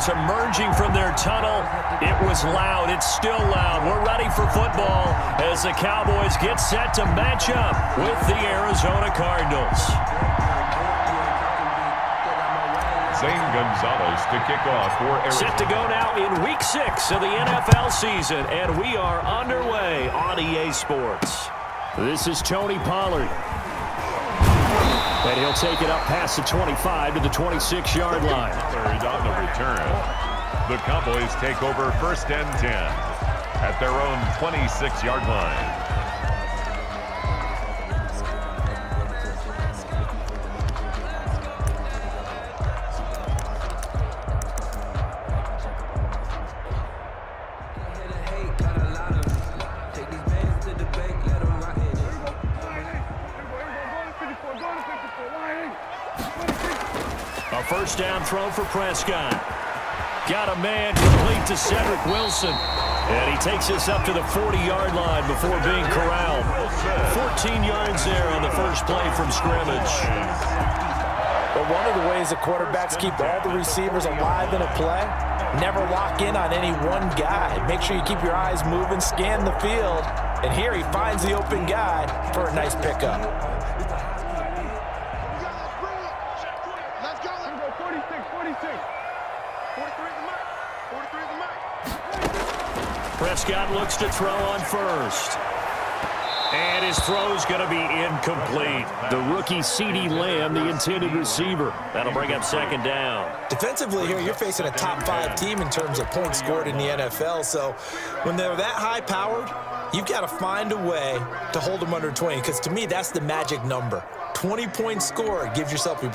Cowboys emerging from their tunnel. It was loud. It's still loud. We're ready for football as the Cowboys get set to match up with the Arizona Cardinals. Zane Gonzalez to kick off for Arizona. Set to go now in Week 6 of the NFL season, and we are underway on EA Sports. This is Tony Pollard. And he'll take it up past the 25 to the 26-yard line. Pollard on the return. The Cowboys take over 1st and 10 at their own 26-yard line. A first down throw for Prescott. Got a man complete to Cedric Wilson. And he takes this up to the 40-yard line before being corralled. 14 yards there on the first play from scrimmage. But one of the ways the quarterbacks keep all the receivers alive in a play, never lock in on any one guy. Make sure you keep your eyes moving, scan the field. And here he finds the open guy for a nice pickup. Prescott looks to throw on first. And his throw's going to be incomplete. The rookie CeeDee Lamb, the intended receiver. That'll bring up second down. Defensively here, you're facing a top 5 team in terms of points scored in the NFL. So when they're that high-powered, you've got to find a way to hold them under 20. Because to me, that's the magic number. 20-point score, you give yourself your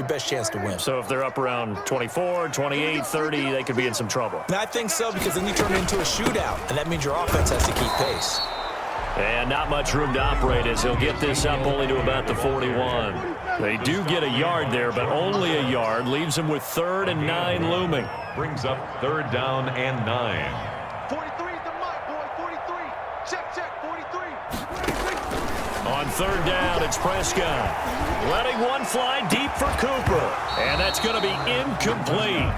best chance to win. So if they're up around 24, 28, 30, they could be in some trouble. And I think so, because then you turn it into a shootout, and that means your offense has to keep pace. And not much room to operate as he'll get this up only to about the 41. They do get a yard there, but only a yard. Leaves them with 3rd and 9 looming. Brings up 3rd down and 9. 43 is the mark, boy. 43. Check, 43. On 3rd down, it's Prescott. Letting one fly deep for Cooper. And that's going to be incomplete.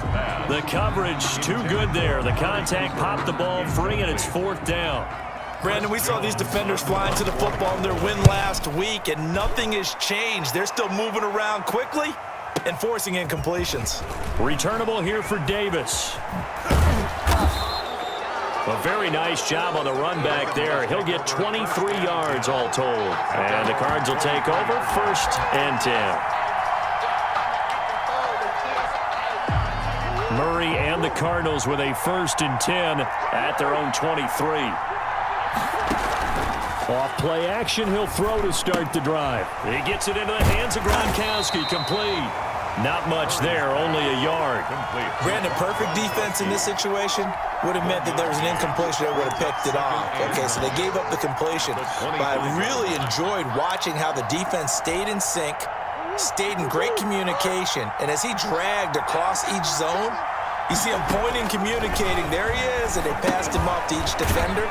The coverage too good there. The contact popped the ball free, and it's 4th down. Brandon, we saw these defenders flying to the football in their win last week, and nothing has changed. They're still moving around quickly and forcing incompletions. Returnable here for Davis. A very nice job on the run back there. He'll get 23 yards all told. And the Cards will take over 1st and 10. Murray and the Cardinals with a 1st and 10 at their own 23. Off play action, he'll throw to start the drive. He gets it into the hands of Gronkowski, complete. Not much there, only a yard. Brandon, perfect defense in this situation would have meant that there was an incompletion that would have picked it off. Okay, so they gave up the completion. But I really enjoyed watching how the defense stayed in sync, stayed in great communication, and as he dragged across each zone, you see him pointing, communicating. There he is, and they passed him off to each defender.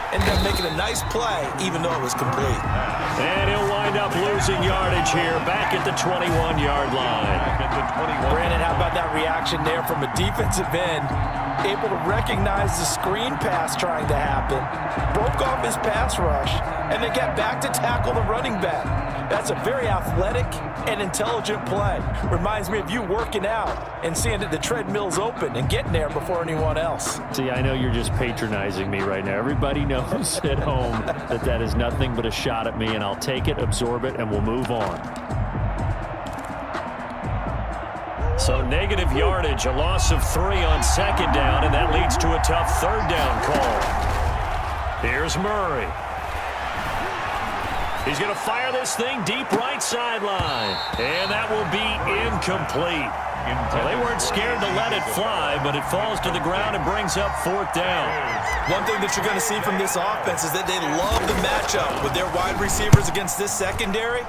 Ended up making a nice play, even though it was complete. And he'll wind up losing yardage here, back at the 21-yard line. Brandon, how about that reaction there from a defensive end? Able to recognize the screen pass trying to happen, broke off his pass rush, and then got back to tackle the running back. That's a very athletic and intelligent play. Reminds me of you working out and seeing that the treadmill's open and getting there before anyone else. See, I know you're just patronizing me right now. Everybody knows at home that that is nothing but a shot at me, and I'll take it, absorb it, and we'll move on. So negative yardage, a loss of 3 on 2nd down, and that leads to a tough 3rd down call. Here's Murray. He's going to fire this thing deep right sideline, and that will be incomplete. Well, they weren't scared to let it fly, but it falls to the ground and brings up 4th down. One thing that you're going to see from this offense is that they love the matchup with their wide receivers against this secondary.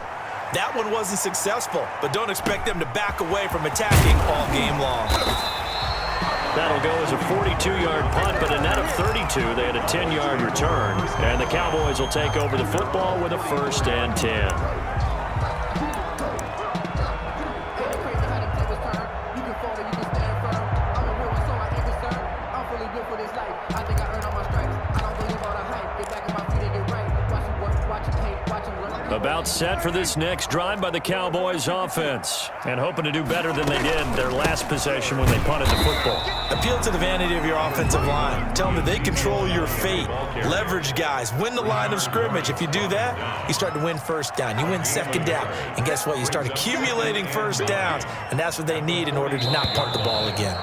That one wasn't successful, but don't expect them to back away from attacking all game long. That'll go as a 42-yard punt, but a net of 32. They had a 10-yard return, and the Cowboys will take over the football with a 1st and 10. About set for this next drive by the Cowboys offense. And hoping to do better than they did their last possession when they punted the football. Appeal to the vanity of your offensive line. Tell them that they control your fate. Leverage guys. Win the line of scrimmage. If you do that, you start to win first down. You win second down. And guess what? You start accumulating first downs. And that's what they need in order to not punt the ball again.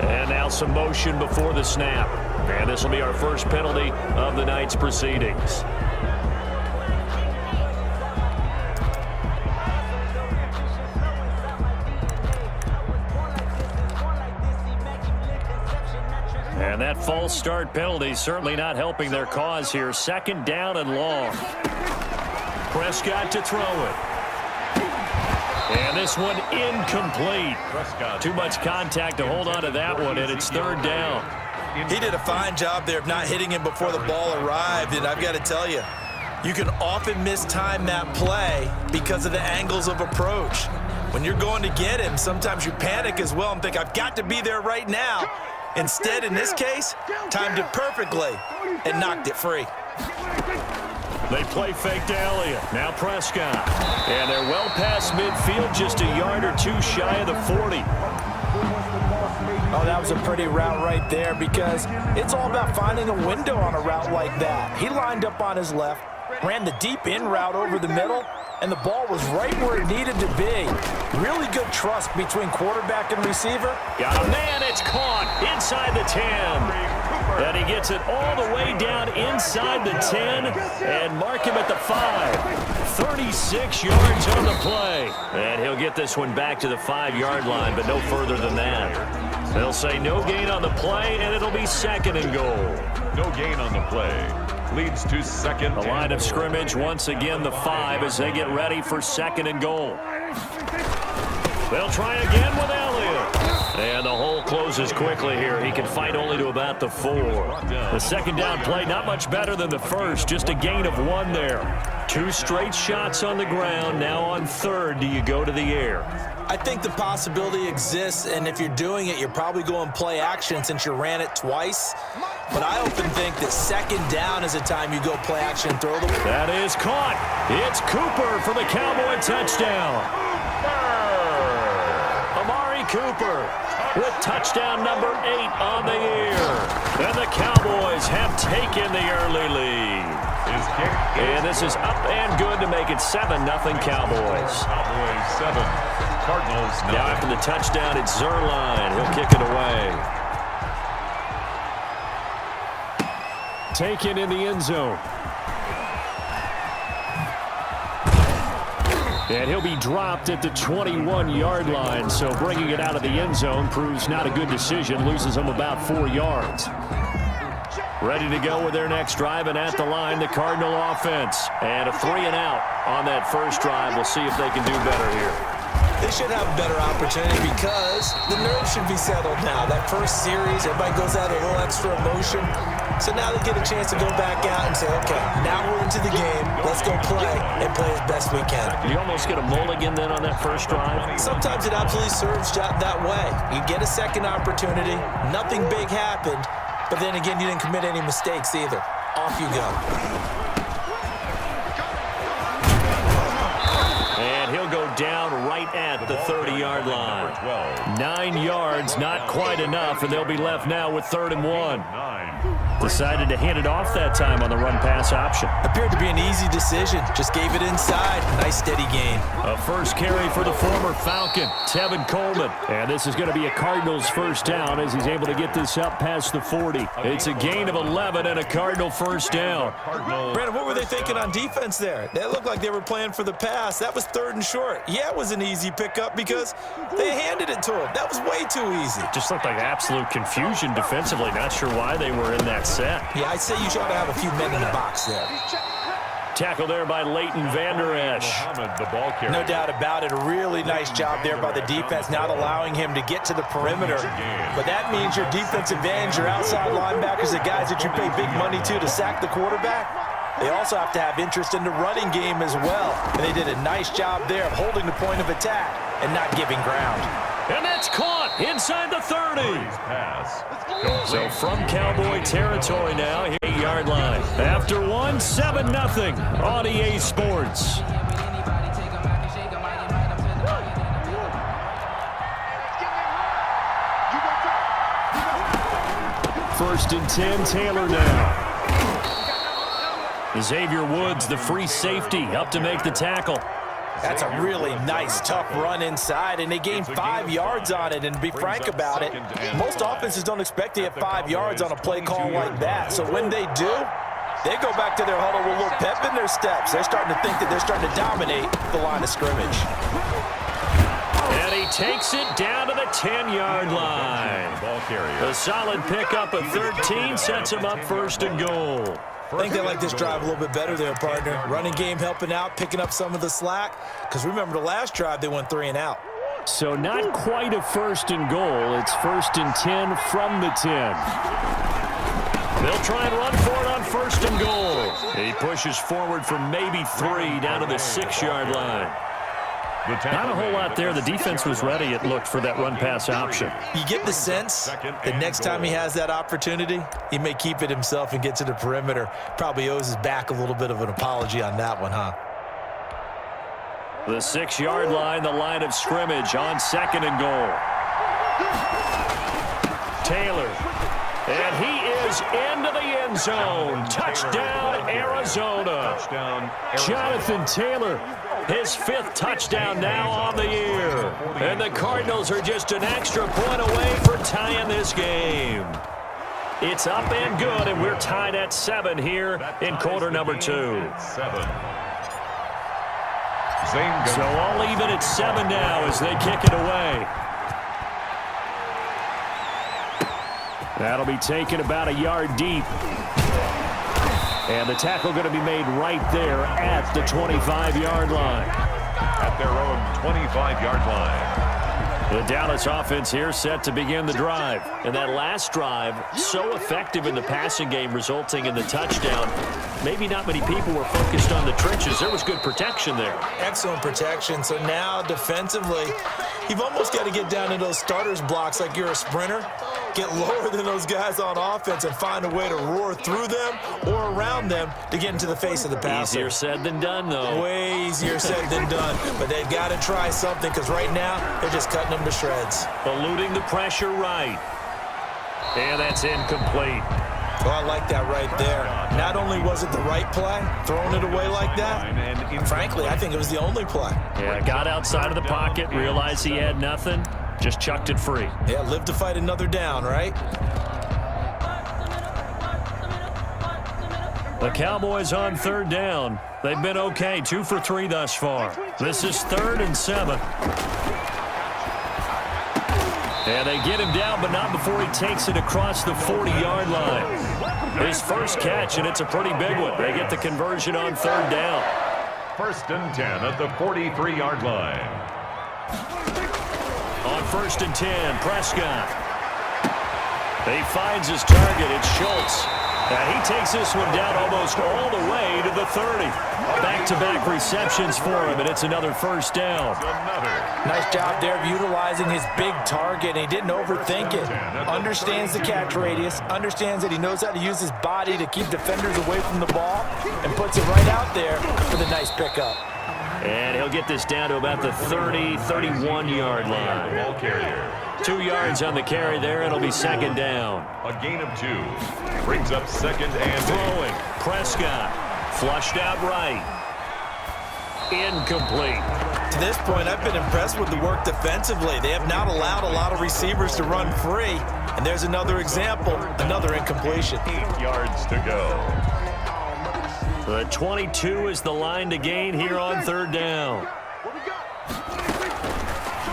And now some motion before the snap. And this will be our first penalty of the night's proceedings. And that false start penalty certainly not helping their cause here. Second down and long. Prescott to throw it. And this one incomplete. Too much contact to hold on to that one, and it's third down. He did a fine job there of not hitting him before the ball arrived, and I've got to tell you, you can often mistime that play because of the angles of approach. When you're going to get him, sometimes you panic as well and think, I've got to be there right now. Instead, in this case, timed it perfectly and knocked it free. They play fake to Elliott. Now Prescott. And they're well past midfield, just a yard or two shy of the 40. Oh, that was a pretty route right there because it's all about finding a window on a route like that. He lined up on his left, ran the deep in route over the middle, and the ball was right where it needed to be. Really good trust between quarterback and receiver. Got a man, it's caught inside the 10. And he gets it all the way down inside the 10 and mark him at the 5. 36 yards on the play. And he'll get this one back to the 5-yard line, but no further than that. They'll say no gain on the play, and it'll be second and goal. No gain on the play. Leads to second. The line of scrimmage, once again, the 5 as they get ready for second and goal. They'll try again with Elliott. And the hole closes quickly here. He can fight only to about the 4. The second down play, not much better than the first. Just a gain of 1 there. 2 straight shots on the ground. Now on third, do you go to the air? I think the possibility exists, and if you're doing it, you're probably going play action since you ran it twice. But I often think that second down is a time you go play action and throw the ball. That is caught. It's Cooper for the Cowboy touchdown. Amari Cooper with touchdown number 8 on the year. And the Cowboys have taken the early lead. And this is up and good to make it 7-0 Cowboys. Cowboys 7. Cardinals 9. Now after the touchdown, it's Zerline. He'll kick it away. Taken in the end zone. And he'll be dropped at the 21-yard line, so bringing it out of the end zone proves not a good decision, loses them about 4 yards. Ready to go with their next drive, and at the line, the Cardinal offense. And a 3-and-out on that first drive. We'll see if they can do better here. They should have a better opportunity because the nerves should be settled now. That first series, everybody goes out a little extra emotion. So now they get a chance to go back out and say, okay, now we're into the game. Let's go play and play as best we can. You almost get a mulligan then on that first drive? Sometimes it absolutely serves that way. You get a second opportunity. Nothing big happened. But then again, you didn't commit any mistakes either. Off you go. And he'll go down right at the 30-yard line. 9 yards, not quite enough, and they'll be left now with 3rd and 1. Decided to hand it off that time on the run-pass option. Appeared to be an easy decision. Just gave it inside. Nice steady gain. A first carry for the former Falcon, Tevin Coleman. And this is going to be a Cardinals first down as he's able to get this up past the 40. It's a gain of 11 and a Cardinal first down. Brandon, what were they thinking on defense there? They looked like they were playing for the pass. That was 3rd and short. Yeah, it was an easy pickup because they handed it to him. That was way too easy. Just looked like absolute confusion defensively. Not sure why they were in that set. Yeah, I'd say you should have a few men in the box there. Tackle there by Leighton Vander Esch. No doubt about it. A really nice job there by the defense, not allowing him to get to the perimeter. But that means your defensive ends, your outside linebackers, the guys that you pay big money to sack the quarterback, they also have to have interest in the running game as well. And they did a nice job there of holding the point of attack and not giving ground. And that's caught inside the 30. So from Cowboy territory now, here 40-yard line. After one, 7-0 on EA Sports. First and 10, Taylor now. Xavier Woods, the free safety, up to make the tackle. That's a really nice, tough run inside, and they gained 5 yards on it. And to be frank about it, most offenses don't expect to get 5 yards on a play call like that. So when they do, they go back to their huddle with a little pep in their steps. They're starting to think that they're starting to dominate the line of scrimmage. And he takes it down to the 10-yard line. A solid pickup of 13 sets him up first and goal. I think they like this drive a little bit better there, partner. Running game helping out, picking up some of the slack. Because remember, the last drive, they went 3 and out. So not quite a first and goal. It's first and 10 from the 10. They'll try and run for it on first and goal. He pushes forward for maybe 3 down to the 6-yard line. Not a whole lot there. The defense was ready, it looked, for that run-pass option. You get the sense that next time he has that opportunity, he may keep it himself and get to the perimeter. Probably owes his back a little bit of an apology on that one, huh? The 6-yard line, the line of scrimmage on second and goal. Taylor. And he is into the end zone. Touchdown, Arizona. Jonathan Taylor, his 5th touchdown now on the year. And the Cardinals are just an extra point away for tying this game. It's up and good, and we're tied at 7 here in quarter number 2. So all even at 7 now as they kick it away. That'll be taken about a yard deep. And the tackle going to be made right there at the 25-yard line. At their own 25-yard line. The Dallas offense here set to begin the drive. And that last drive, so effective in the passing game, resulting in the touchdown. Maybe not many people were focused on the trenches. There was good protection there. Excellent protection. So now defensively, you've almost got to get down in those starters blocks like you're a sprinter. Get lower than those guys on offense and find a way to roar through them or around them to get into the face of the passer. Easier said than done, though. Way easier said than done. But they've got to try something because right now they're just cutting them to shreds. Eluding the pressure right. And that's incomplete. Well, I like that right there. Not only was it the right play, throwing it away like that, frankly, I think it was the only play. Yeah, got outside of the pocket, realized he had nothing, just chucked it free. Yeah, live to fight another down, right? The Cowboys on 3rd down. They've been okay, 2 for 3 thus far. This is 3rd and 7. And they get him down, but not before he takes it across the 40-yard line. His first catch, and it's a pretty big one. They get the conversion on 3rd down. 1st and 10 at the 43-yard line. On 1st and 10, Prescott. He finds his target. It's Schultz. And he takes this one down almost all the way to the 30. Back-to-back receptions for him, and it's another 1st down. Nice job there of utilizing his big target. He didn't overthink it. Understands the catch radius. Understands that he knows how to use his body to keep defenders away from the ball. And puts it right out there for the nice pickup. And he'll get this down to about the 30, 31-yard line. Ball carrier. 2 yards on the carry there. It'll be 2nd down. A gain of 2. Brings up 2nd and 8. Throwing. Prescott. Flushed out right. Incomplete. To this point, I've been impressed with the work defensively. They have not allowed a lot of receivers to run free. And there's another example, another incompletion. 8 yards to go. The 22 is the line to gain here on 3rd down.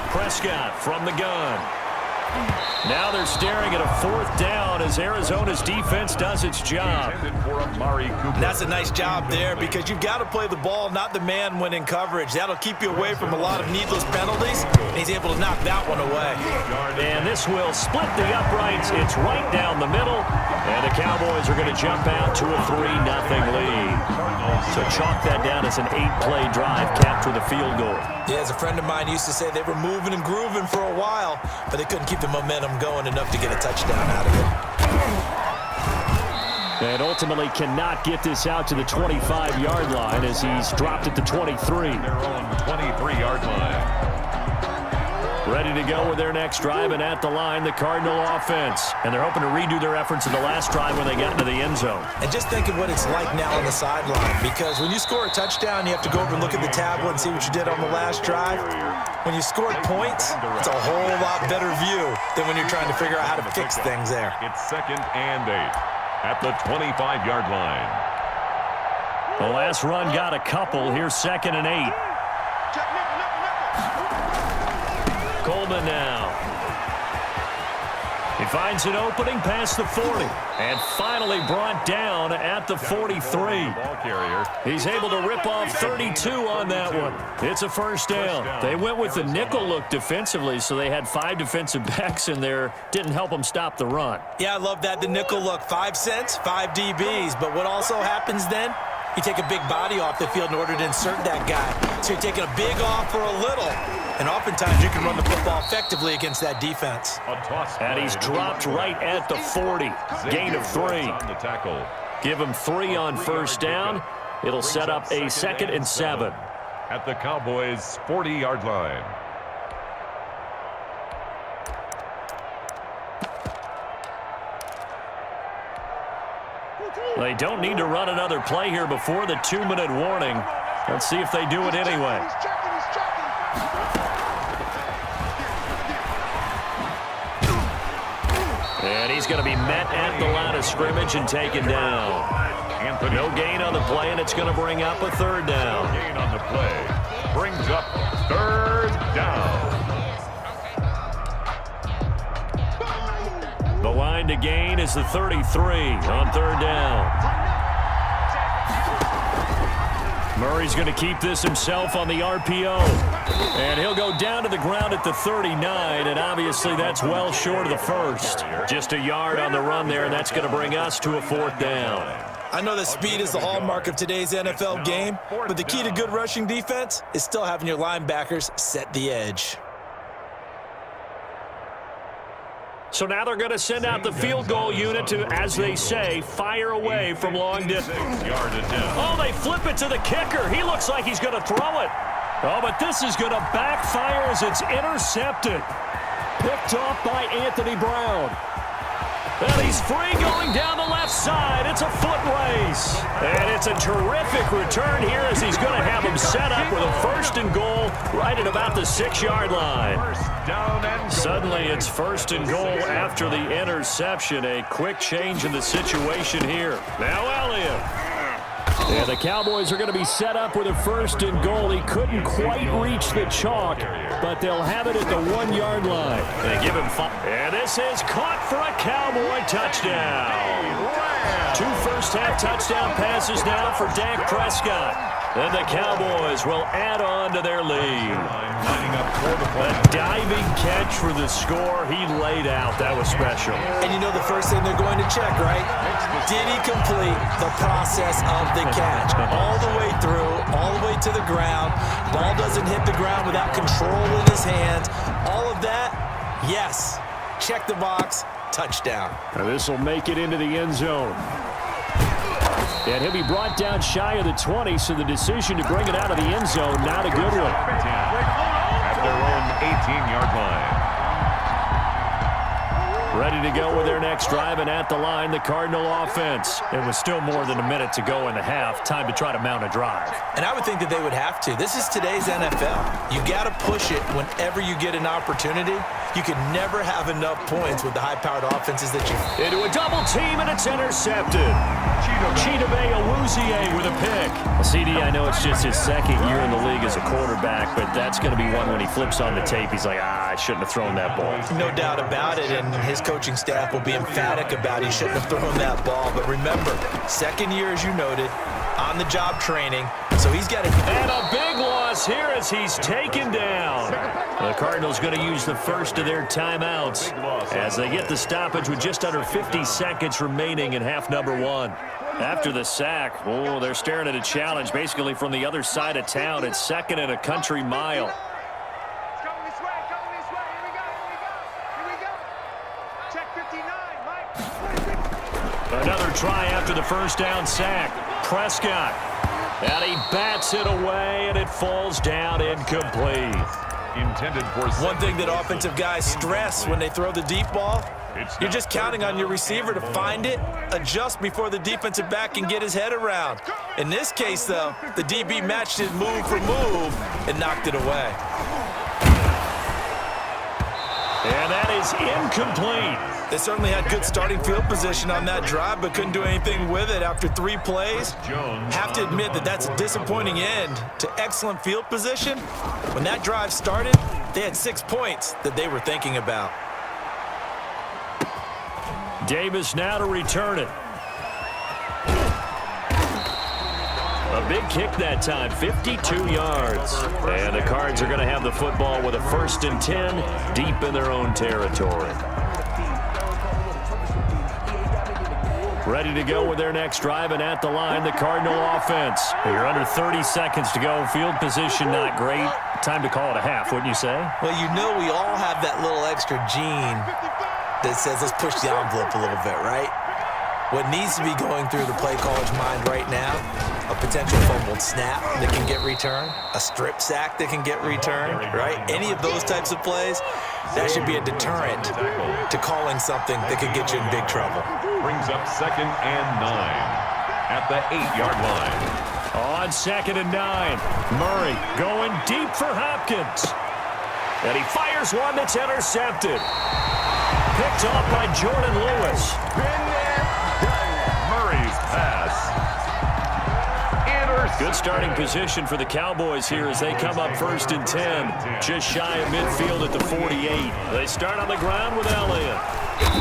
Prescott from the gun. Now they're staring at a 4th down as Arizona's defense does its job. That's a nice job there because you've got to play the ball, not the man when in coverage. That'll keep you away from a lot of needless penalties. And he's able to knock that one away. And this will split the uprights. It's right down the middle. And the Cowboys are going to jump out to a 3-0 lead. So chalk that down as an 8-play drive capped with a field goal. Yeah, as a friend of mine used to say, they were moving and grooving for a while, but they couldn't keep the momentum going enough to get a touchdown out of it. And ultimately cannot get this out to the 25-yard line as he's dropped at the 23. Their own 23-yard line. Ready to go with their next drive, and at the line, the Cardinal offense. And they're hoping to redo their efforts in the last drive when they got into the end zone. And just think of what it's like now on the sideline, because when you score a touchdown, you have to go over and look at the tablet and see what you did on the last drive. When you scored points, it's a whole lot better view than when you're trying to figure out how to fix things there. It's 2nd and 8 at the 25-yard line. The last run got a couple. Here's 2nd and 8. Coleman now. He finds an opening past the 40. And finally brought down at the 43. Ball carrier. He's able to rip off 32 on that one. It's a first down. They went with the nickel look defensively, so they had 5 defensive backs in there. Didn't help them stop the run. Yeah, I love that, the nickel look. 5 cents, 5 DBs. But what also happens then? You take a big body off the field in order to insert that guy. So you're taking a big off for a little. And oftentimes you can run the football effectively against that defense. And he's dropped right at the 40. Gain of 3. On the tackle. Give him 3 on first down. It'll set up a 2nd and 7. At the Cowboys' 40-yard line. They don't need to run another play here before the 2-minute warning. Let's see if they do it anyway. And he's going to be met at the line of scrimmage and taken down. No gain on the play, and it's going to bring up a 3rd down. Gain on the play. Brings up 3rd down. The line to gain is the 33 on 3rd down. Murray's going to keep this himself on the RPO. And he'll go down to the ground at the 39, and obviously that's well short of the first. Just a yard on the run there, and that's going to bring us to a 4th down. I know that speed is the hallmark of today's NFL game, but the key to good rushing defense is still having your linebackers set the edge. So now they're going to send out the field goal unit to, as they say, fire away from long distance. Oh, they flip it to the kicker. He looks like he's going to throw it. Oh, but this is going to backfire as it's intercepted. Picked off by Anthony Brown. And he's free going down the left side. It's a foot race. And it's a terrific return here as he's going to have him set up with a 1st and goal right at about the 6-yard line. Suddenly it's 1st and goal after the interception. A quick change in the situation here. Now Elliott. And the Cowboys are going to be set up with a 1st and goal. He couldn't quite reach the chalk, but they'll have it at the 1-yard line. They give him 5. And this is caught for a Cowboy touchdown. 2 first-half touchdown passes now for Dak Prescott. And the Cowboys will add on to their lead. A diving catch for the score. He laid out. That was special. And you know the first thing they're going to check, right? Did he complete the process of the catch? All the way through, all the way to the ground. Ball doesn't hit the ground without control in his hands. All of that, yes. Check the box. Touchdown. Now this will make it into the end zone. And he'll be brought down shy of the 20, so the decision to bring it out of the end zone, not a good one. At their own 18-yard line. Ready to go with their next drive, and at the line, the Cardinal offense. It was still more than a minute to go in the half. Time to try to mount a drive. And I would think that they would have to. This is today's NFL. You got to push it whenever you get an opportunity. You can never have enough points with the high-powered offenses that you... Into a double team, and it's intercepted. Chidobe Awuzie with a pick. CD, I know it's just his 2nd year in the league as a quarterback, but that's going to be one when he flips on the tape. He's like, I shouldn't have thrown that ball. No doubt about it, and his coaching staff will be emphatic about he shouldn't have thrown that ball. But remember, 2nd year, as you noted, on-the-job training, so he's got to... And a big loss here as he's taken down. The Cardinals going to use the first of their timeouts as they get the stoppage with just under 50 seconds remaining in half number 1. After the sack, oh, they're staring at a challenge basically from the other side of town. It's 2nd and a country mile. It's coming this way, Here we go. Check 59, Mike. Another try after the first down sack. Prescott. And he bats it away, and it falls down incomplete. Intended for One thing that offensive guys stress when they throw the deep ball, you're just counting on your receiver to find it, adjust before the defensive back can get his head around. In this case, though, the DB matched it move for move and knocked it away. And that is incomplete. They certainly had good starting field position on that drive, but couldn't do anything with it after 3 plays. Have to admit that that's a disappointing end to excellent field position. When that drive started, they had 6 points that they were thinking about. Davis now to return it. A big kick that time, 52 yards. And the Cards are going to have the football with a 1st and 10 deep in their own territory. Ready to go with their next drive, and at the line, the Cardinal offense. You're under 30 seconds to go. Field position not great. Time to call it a half, wouldn't you say? Well, you know we all have that little extra gene that says let's push the envelope a little bit, right? What needs to be going through the play caller's mind right now, a potential fumbled snap that can get returned, a strip sack that can get returned, right? Any of those types of plays, that should be a deterrent to calling something that could get you in big trouble. brings up 2nd and 9 at the 8-yard line. On 2nd and 9, Murray going deep for Hopkins. And he fires one that's intercepted. Picked off by Jordan Lewis. Murray's pass. Good starting position for the Cowboys here as they come up 1st and 10. Just shy of midfield at the 48. They start on the ground with Elliott.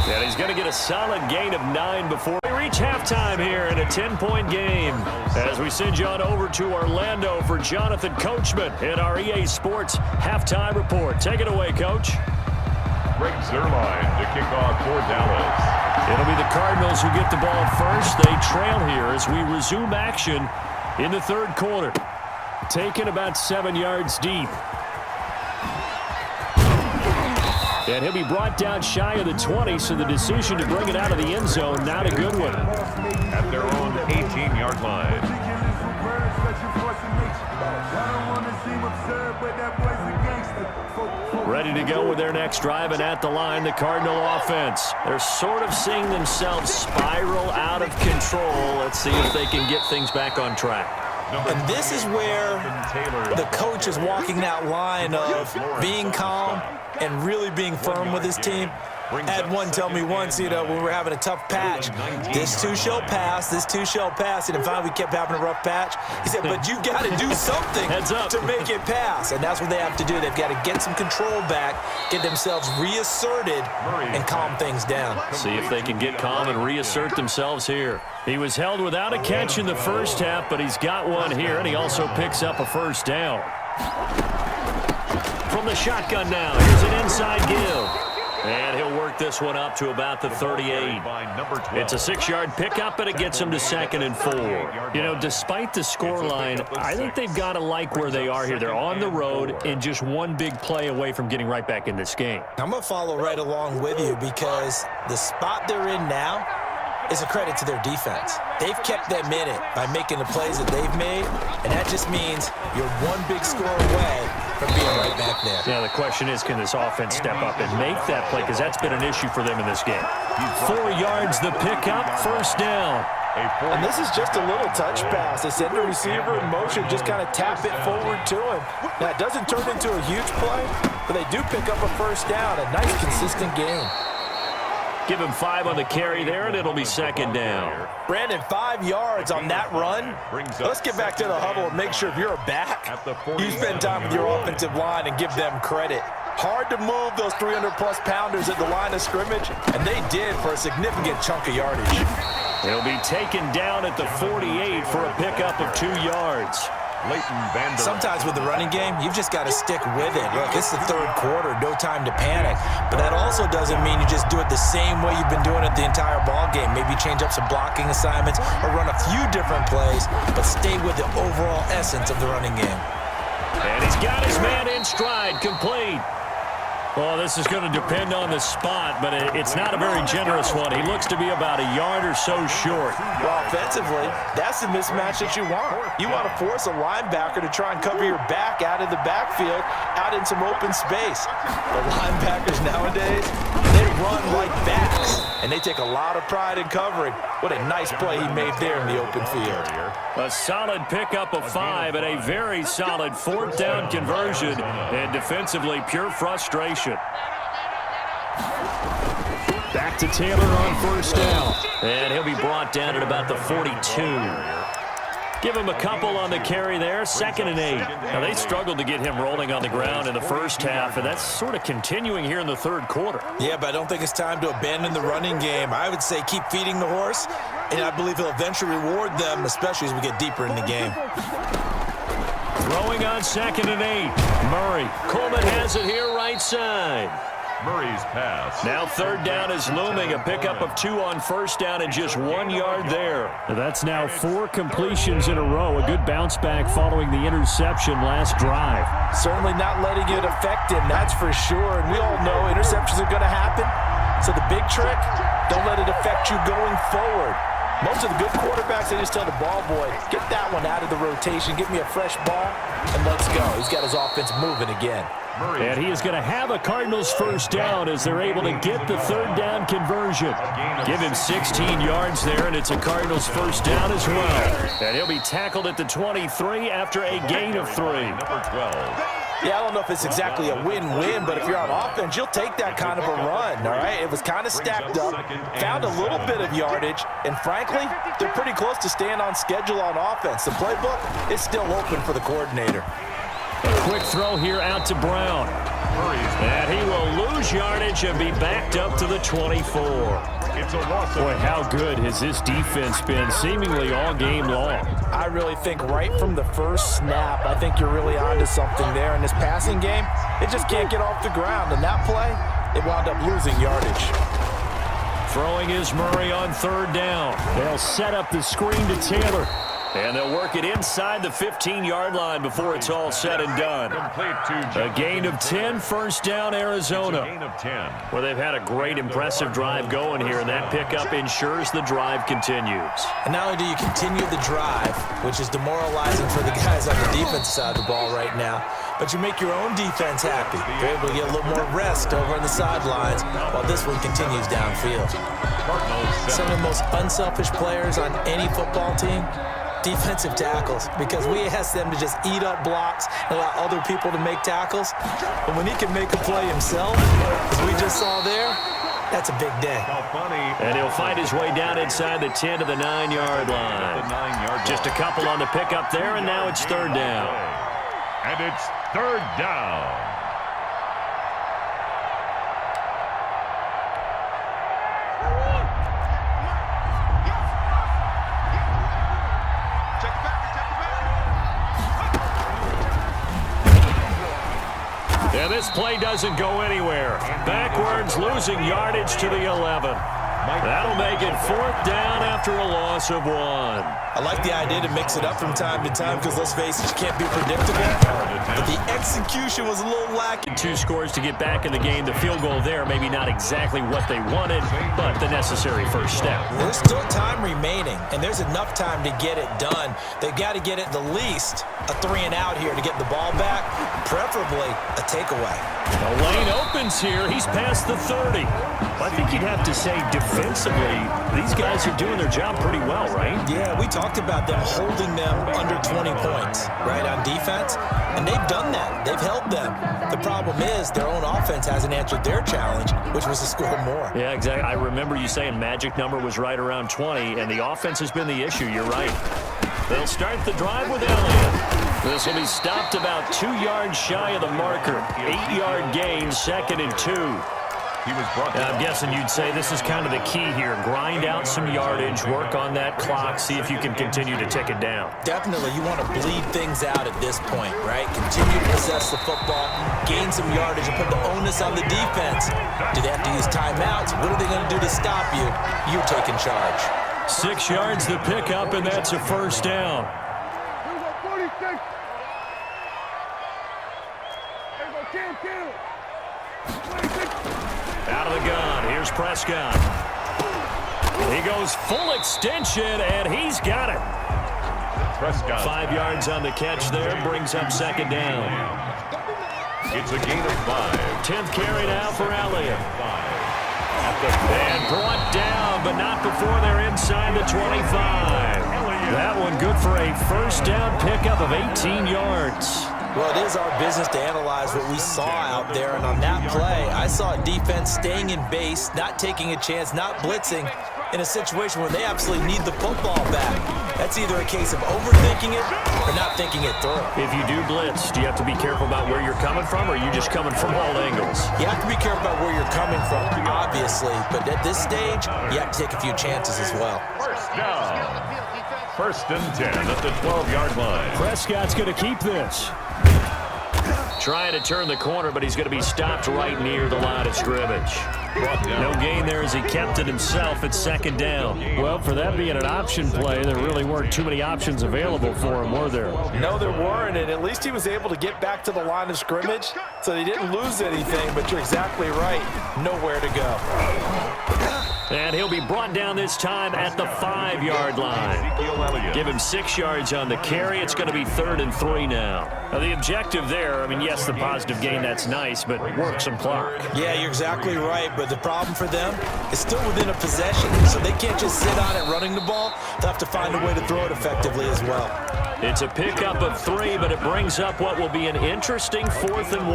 And he's going to get a solid gain of 9 before we reach halftime here in a 10-point game. As we send you on over to Orlando for Jonathan Coachman in our EA Sports Halftime Report. Take it away, Coach. Greg Zuerlein to kick off for Dallas. It'll be the Cardinals who get the ball first. They trail here as we resume action in the 3rd quarter. Taken about 7 yards deep. And he'll be brought down shy of the 20, so the decision to bring it out of the end zone, not a good one. At their own 18-yard line. Ready to go with their next drive, and at the line, the Cardinal offense. They're sort of seeing themselves spiral out of control. Let's see if they can get things back on track. And this is where the coach is walking that line of being calm and really being firm with his team. Had one tell me once, when we were having a tough patch, this too shall pass, this too shall pass. And finally we kept having a rough patch. He said, but you got to do something to make it pass. And that's what they have to do. They've got to get some control back, get themselves reasserted, and calm things down. See if they can get calm and reassert themselves here. He was held without a catch in the first half, but he's got one here, and he also picks up a 1st down. From the shotgun now, here's an inside give. And he'll work this one up to about the 38. It's a 6-yard pickup, and it gets him to 2nd and 4. Despite the scoreline, I think they've got to like where they are here. They're on the road and just one big play away from getting right back in this game. I'm going to follow right along with you because the spot they're in now is a credit to their defense. They've kept them in it by making the plays that they've made, and that just means you're one big score away from being right back there. Yeah, the question is, can this offense step up and make that play? Because that's been an issue for them in this game. 4 yards the pickup, 1st down. And this is just a little touch pass. They send the receiver in motion, just kind of tap it forward to him. Now, it doesn't turn into a huge play, but they do pick up a 1st down, a nice, consistent game. Give him 5 on the carry there, and it'll be 2nd down. Brandon, 5 yards on that run. Let's get back to the huddle and make sure if you're a back, you spend time with your offensive line and give them credit. Hard to move those 300-plus pounders at the line of scrimmage, and they did for a significant chunk of yardage. He'll be taken down at the 48 for a pickup of 2 yards. Sometimes with the running game, you've just got to stick with it. Look, it's the 3rd quarter, no time to panic. But that also doesn't mean you just do it the same way you've been doing it the entire ball game. Maybe change up some blocking assignments or run a few different plays, but stay with the overall essence of the running game. And he's got his man in stride, complete. Well, this is going to depend on the spot, but it's not a very generous one. He looks to be about a yard or so short. Well, offensively, that's the mismatch that you want. You want to force a linebacker to try and cover your back out in the backfield, out in some open space. The linebackers nowadays, they run like backs, and they take a lot of pride in covering. What a nice play he made there in the open field. A solid pickup of 5 and a very solid 4th down conversion, and defensively pure frustration. Back to Taylor on 1st down, and he'll be brought down at about the 42. Give him a couple on the carry there, 2nd and 8. Now, they struggled to get him rolling on the ground in the first half, and that's sort of continuing here in the 3rd quarter. Yeah, but I don't think it's time to abandon the running game. I would say keep feeding the horse, and I believe he'll eventually reward them, especially as we get deeper in the game. Throwing on 2nd and 8. Murray. Coleman has it here right side. Murray's pass. Now 3rd down is looming. A pickup of 2 on 1st down and just 1 yard there. That's now 4 completions in a row. A good bounce back following the interception last drive. Certainly not letting it affect him, that's for sure. And we all know interceptions are going to happen. So the big trick, don't let it affect you going forward. Most of the good quarterbacks, they just tell the ball boy, get that one out of the rotation, give me a fresh ball, and let's go. He's got his offense moving again. And he is going to have a Cardinals 1st down as they're able to get the 3rd down conversion. Give him 16 yards there, and it's a Cardinals 1st down as well. And he'll be tackled at the 23 after a gain of 3. Number 12. Yeah, I don't know if it's exactly a win-win, but if you're on offense, you'll take that kind of a run, all right? It was kind of stacked up, found a little bit of yardage, and frankly, they're pretty close to staying on schedule on offense. The playbook is still open for the coordinator. A quick throw here out to Brown. And he will lose yardage and be backed up to the 24. It's a loss. Boy, how good has this defense been seemingly all game long? I really think right from the first snap, I think you're really onto something there. In this passing game, it just can't get off the ground. And that play, it wound up losing yardage. Throwing is Murray on 3rd down. They'll set up the screen to Taylor. And they'll work it inside the 15-yard line before it's all said and done. A gain of 10, 1st down, Arizona. Gain of 10. Well, they've had a great, impressive drive going here, and that pickup ensures the drive continues. And not only do you continue the drive, which is demoralizing for the guys on the defensive side of the ball right now, but you make your own defense happy. You're able to get a little more rest over on the sidelines while this one continues downfield. Some of the most unselfish players on any football team, defensive tackles, because we ask them to just eat up blocks and allow other people to make tackles. But when he can make a play himself, as we just saw there, that's a big day. And he'll find his way down inside the 10 to the 9-yard line. Just a couple on the pickup there, and now it's 3rd down. And it's 3rd down. Yeah, this play doesn't go anywhere. Backwards, losing yardage to the 11. That'll make it 4th down after a loss of 1. I like the idea to mix it up from time to time because, let's face it, you can't be predictable. But the execution was a little lacking. 2 scores to get back in the game. The field goal there, maybe not exactly what they wanted, but the necessary first step. There's still time remaining, and there's enough time to get it done. They've got to get at the least a 3-and-out here to get the ball back, preferably a takeaway. The lane opens here. He's past the 30. I think you'd have to say defensively, these guys are doing their job pretty well, right? Yeah, we talked about them holding them under 20 points, right, on defense, and they've done that. They've held them. The problem is their own offense hasn't answered their challenge, which was to score more. Yeah, exactly. I remember you saying magic number was right around 20, and the offense has been the issue. You're right. They'll start the drive with Elliott. This will be stopped about 2 yards shy of the marker. 8-yard gain, 2nd and 2. I'm guessing you'd say this is kind of the key here. Grind out some yardage, work on that clock, see if you can continue to tick it down. Definitely, you want to bleed things out at this point, right? Continue to possess the football, gain some yardage, and put the onus on the defense. Do they have to use timeouts? What are they going to do to stop you? You're taking charge. 6 yards to pick up, and that's a 1st down. Out of the gun. Here's Prescott. He goes full extension, and he's got it. Prescott. 5 yards on the catch there. Brings up second down. It's a gain of 5. 10th carry now for Elliott. And brought down, but not before they're inside the 25. That one good for a first down pickup of 18 yards. Well, it is our business to analyze what we saw out there, and on that play, I saw a defense staying in base, not taking a chance, not blitzing, in a situation where they absolutely need the football back. That's either a case of overthinking it or not thinking it through. If you do blitz, do you have to be careful about where you're coming from, or are you just coming from all angles? You have to be careful about where you're coming from, obviously, but at this stage, you have to take a few chances as well. First down. First and 10 at the 12-yard line. Prescott's going to keep this. Trying to turn the corner, but he's going to be stopped right near the line of scrimmage. No gain there as he kept it himself at second down. Well, for that being an option play, there really weren't too many options available for him, were there? No, there weren't, and at least he was able to get back to the line of scrimmage, so they didn't lose anything, but you're exactly right. Nowhere to go. And he'll be brought down this time at the 5-yard line. Give him 6 yards on the carry. It's going to be 3rd and 3 now. Now, the objective there, I mean, yes, the positive gain, that's nice, but work some clock. Yeah, you're exactly right, but the problem for them is still within a possession, so they can't just sit on it running the ball. They'll have to find a way to throw it effectively as well. It's a pickup of 3, but it brings up what will be an interesting 4th and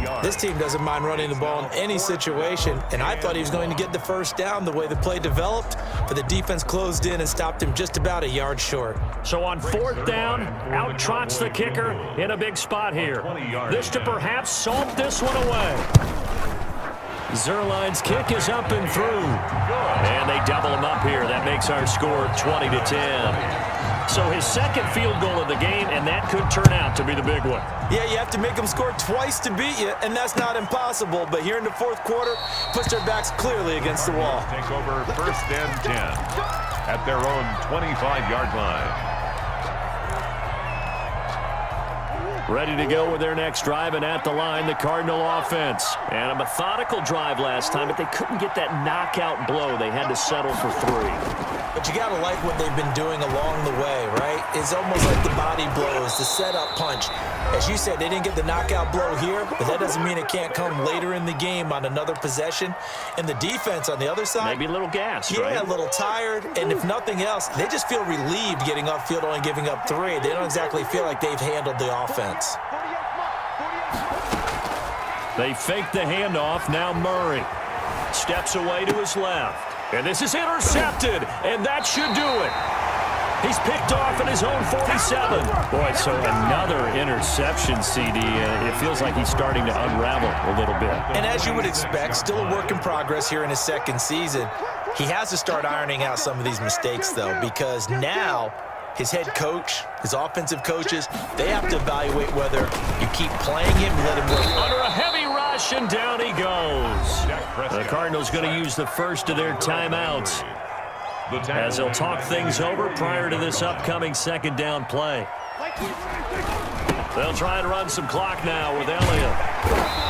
1. This team doesn't mind running the ball in any situation, and I thought he was going to get the first down the way the play developed, but the defense closed in and stopped him just about a yard short. So on 4th down, out trots the kicker in a big spot here. This to perhaps salt this one away. Zerline's kick is up and through. And they double him up here. That makes our score 20-10. So his second field goal of the game, and that could turn out to be the big one. Yeah, you have to make them score twice to beat you, and that's not impossible. But here in the 4th quarter, puts their backs clearly against the wall. Take over first and 10 at their own 25-yard line. Ready to go with their next drive, and at the line, the Cardinal offense. And a methodical drive last time, but they couldn't get that knockout blow. They had to settle for 3. But you got to like what they've been doing along the way, right? It's almost like the body blows, the setup punch. As you said, they didn't get the knockout blow here, but that doesn't mean it can't come later in the game on another possession. And the defense on the other side, maybe a little gassed, yeah, right? a little tired. And if nothing else, they just feel relieved getting upfield, only giving up 3. They don't exactly feel like they've handled the offense. They fake the handoff. Now Murray steps away to his left. And this is intercepted, and that should do it. He's picked off at his own 47. Boy, so another interception, CD. It feels like he's starting to unravel a little bit. And as you would expect, still a work in progress here in his second season. He has to start ironing out some of these mistakes, though, because now his head coach, his offensive coaches, they have to evaluate whether you keep playing him, let him work under a heavy rush, and down he goes. The Cardinals going to use the first of their timeouts as they'll talk things over prior to this upcoming second down play. They'll try and run some clock now with Elliott.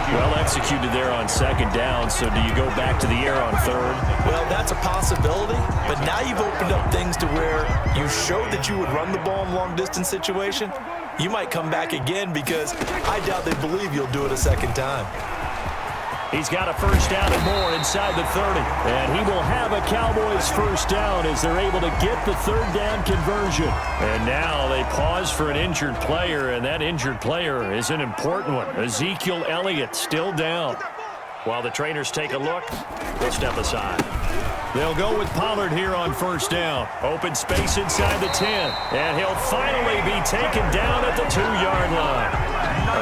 Well executed there on second down, so do you go back to the air on 3rd? Well, that's a possibility, but now you've opened up things to where you showed that you would run the ball in long-distance situation. You might come back again because I doubt they believe you'll do it a second time. He's got a first down and more inside the 30. And he will have a Cowboys first down as they're able to get the 3rd down conversion. And now they pause for an injured player, and that injured player is an important one. Ezekiel Elliott still down. While the trainers take a look, we'll step aside. They'll go with Pollard here on first down. Open space inside the 10. And he'll finally be taken down at the 2-yard line.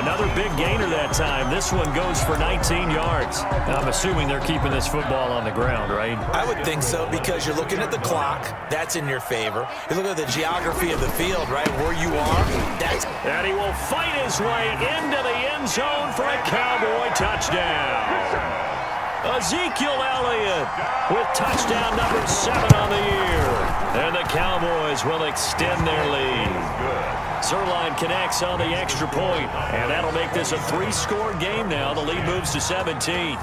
Another big gainer that time. This one goes for 19 yards. Now, I'm assuming they're keeping this football on the ground, right? I would think so, because you're looking at the clock. That's in your favor. You look at the geography of the field, right, where you are. And he will fight his way into the end zone for a Cowboy touchdown. Ezekiel Elliott with touchdown number 7 on the year. And the Cowboys will extend their lead. Zuerlein connects on the extra point, and that'll make this a 3-score game now. The lead moves to 17.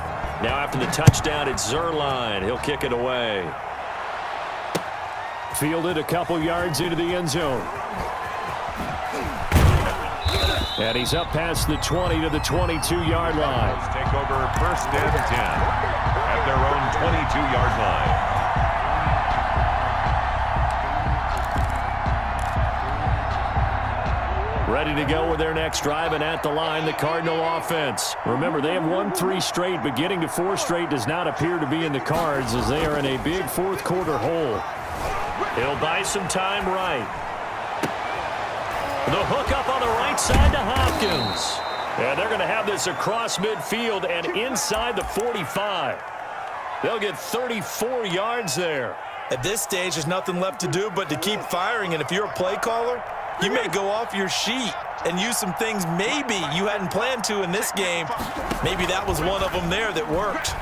Now after the touchdown, it's Zuerlein. He'll kick it away. Fielded a couple yards into the end zone. And he's up past the 20 to the 22-yard line. Let's take over first and 10 at their own 22-yard line. Ready to go with their next drive, and at the line, the Cardinal offense. Remember, they have won 3 straight, but getting to 4 straight does not appear to be in the cards as they are in a big fourth-quarter hole. He'll buy some time right. The hook up on the right side to Hopkins. And they're going to have this across midfield and inside the 45. They'll get 34 yards there. At this stage, there's nothing left to do but to keep firing, and if you're a play caller, you may go off your sheet and use some things maybe you hadn't planned to in this game. Maybe that was one of them there that worked.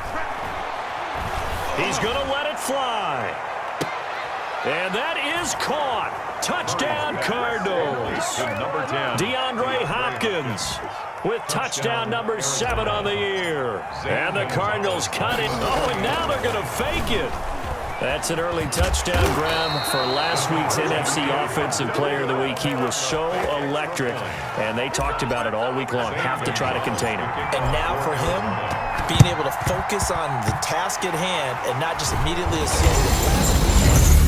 He's going to let it fly. And that is caught. Touchdown, Cardinals. Number 10. DeAndre Hopkins with touchdown number 7 on the year. And the Cardinals cut it. Oh, and now they're going to fake it. That's an early touchdown grab for last week's NFC Offensive Player of the Week. He was so electric, and they talked about it all week long. Have to try to contain him. And now for him, being able to focus on the task at hand and not just immediately assume the